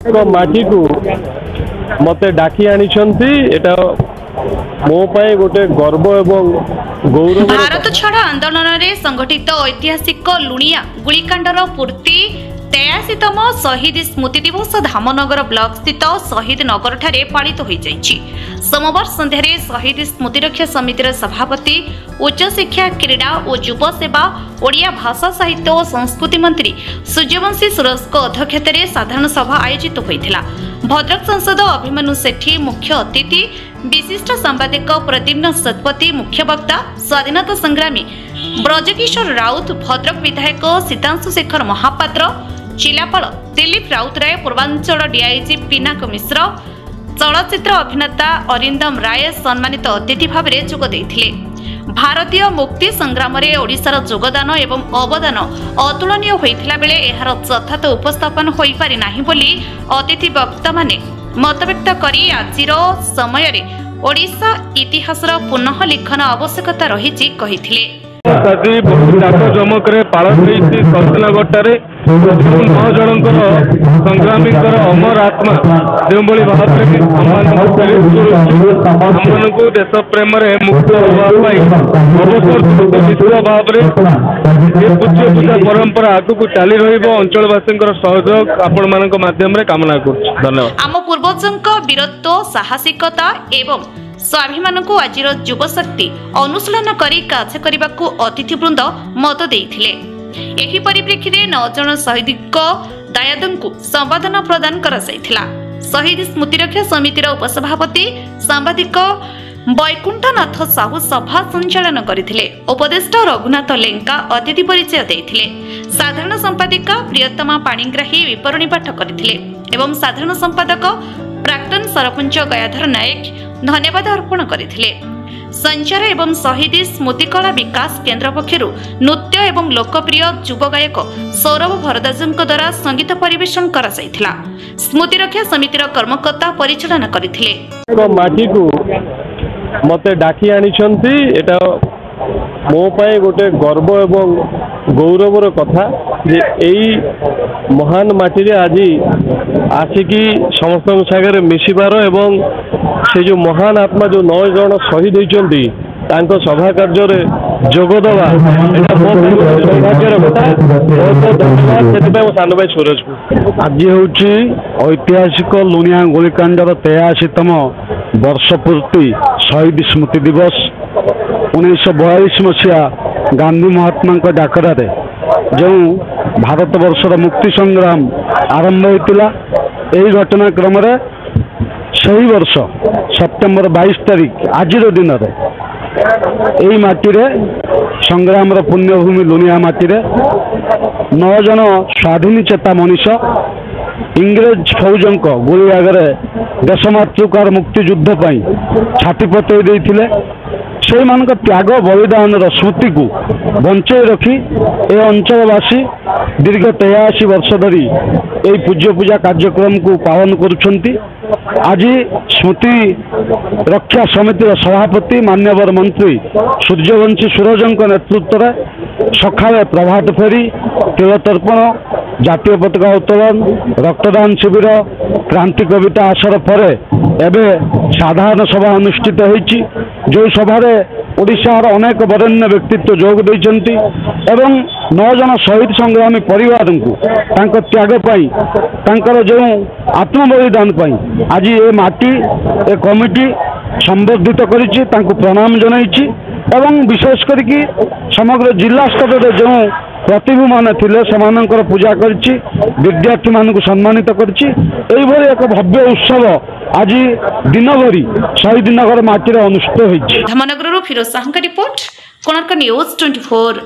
माटी को मत डाकी आनी एटा मो पाए गोटे गर्व एवं गौरव। भारत छाड़ आंदोलन में संगठित ऐतिहासिक लुणिया गुलिकांडर पूर्ति 83तम शहीद स्मृति दिवस धामनगर ब्लॉक स्थित शहीद नगर ठारे पालित हो जाइछि। सोमवार संध्यार शहीद स्मृति रक्षा समितिर सभापति उच्च शिक्षा क्रीड़ा और युव सेवा ओडिया भाषा साहित्य और संस्कृति मंत्री सूर्यवंशी सुरज अध्यक्षतार साधारण सभा आयोजित होइथिला। भद्रक सांसद अभिमन्यु सेठी मुख्य अतिथि, विशिष्ट सांबादिक प्रद्युम्न सतपथी मुख्य वक्ता, स्वाधीनता संग्रामी ब्रजकिशोर राउत, भद्रक विधायक सीतांशु शेखर महापात्र, जिलापाल दिलीप राउतराय, पूर्वांचल डीआईजी पिनाक मिश्र, चलचित्र अभिनेता अरिंदम राय सम्मानित अतिथि भाव में जोग देइथिले। भारतीय मुक्ति संग्राम में ओडिशार योगदान एवं अवदान अतुलनीय होइथिला बेले एहार यथार्थ उपस्थापन होई पारि नाही बोली अतिथि वक्ता माने मतव्यक्त करी आजिर समय रे ओडिशा इतिहासर पुनः लिखन आवश्यकता रहिछि कहिथिले। जमक पालन कौशलगटारे 9 जनकर संग्रामी अमर आत्मा जो भाव में देश प्रेम मुक्त विश्व भाव में पूज्य पूजा परंपरा आगू चली रंचलवासी सहयोग आपण मान माध्यम कामना कर धन्यवाद। आम पूर्वजों वीरत्व साहसिकता एवं स्वाभिमान को आज युवशक्ति अनुशीलन करी कार्य करने को अतिथिवृंद मत देइथिले। एही परिप्रेक्षी में 9 जन शहीद दायाद को संबर्धना प्रदान करा जायथिला। शहीद स्मृति रक्षा समितिर उपसभापति सांबादिक वैकुंठनाथ साहू सभा संचालन करथिले। उपदेष्टा रघुनाथ लेंका अतिथि परिचय देइथिले। साधारण संपादिका प्रियतमा पाणिग्राही विवरणी पाठ करथिले एवं साधारण संपादक प्राक्तन सरपंच गयाधर नायक धन्यवाद अर्पण करथिले। संचार एवं शहीद स्मृतिकला विकास केन्द्र पक्षरु नृत्य एवं लोकप्रिय युव गायक सौरभ भरद्वाजଙ୍କ द्वारा संगीत परिवेषण करा जायथिला। स्मृति रक्षा समितिर कर्मकर्ता परिचालन करथिले। माटी को मते डाकी आनी एटा मो पाए गोटे गर्व एवं गौरवर कथा जे एई महान माटी रे आज आसिकी समस्त सागर मिशिबार एवं से जो महान आत्मा जो 9 जन शहीद होती सभा कार्य जोगदवा सौभाग्यर कथा। बहुत धन्यवाद से सान भाई सूरज को। आज हूँ ऐतिहासिक लुणिया गोलीकांडर 83तम वर्ष पूर्ति शहीद स्मृति दिवस। 1942 मसीहा गांधी महात्मा डाकरा जो भारत वर्षर मुक्ति संग्राम आरंभ होता यही घटनाक्रम से वर्ष सेप्टेम्बर 22 तारिख आज दिन यही माटी संग्राम पुण्यभूमि लुणिया माटी 9 जन स्वाधीन चेता मनीष इंग्रेज फौजों गोली आगे देशमातृकार मुक्तियुद्ध छाती पतई देते से त्याग बलिदान स्मृति को बंचे रखी ए अंचलवासी दीर्घ 83 वर्ष धरी यही पूज्य पूजा कार्यक्रम को पालन करुछंती। आज स्मृति रक्षा समितिर सभापति मान्यवर मंत्री सूर्यवंशी सूरज नेतृत्व में सकाଳେ प्रभात फेरी तिलतर्पण जातीय पताका उत्तोलन रक्तदान शिविर क्रांति कविता आसर पर एबे साधारण सभा अनुष्ठित होईची। जो सभार ओडिशार अनेक वरेण्य व्यक्तित्व जोग देइचंती एवं 9 जन शहीद संग्रामी परिवार को तांको त्याग पाई तांकर जो आत्मबलिदान पाई आज ये माटी ए कमिटी संबर्धित करिछि तांको प्रणाम जनाइछि एवं विशेष करके समग्र जिला स्तर में जो प्रतिभू मान थिले समानंकर पूजा करछि विद्यार्थी मान को सम्मानित करछि। एइभरि एक भव्य उत्सव आज दिन भरी शहीद नगर माटी रे अनुष्ठित होइछि। धामनगर फिरोज साहू का रिपोर्ट, कोणार्क न्यूज 24।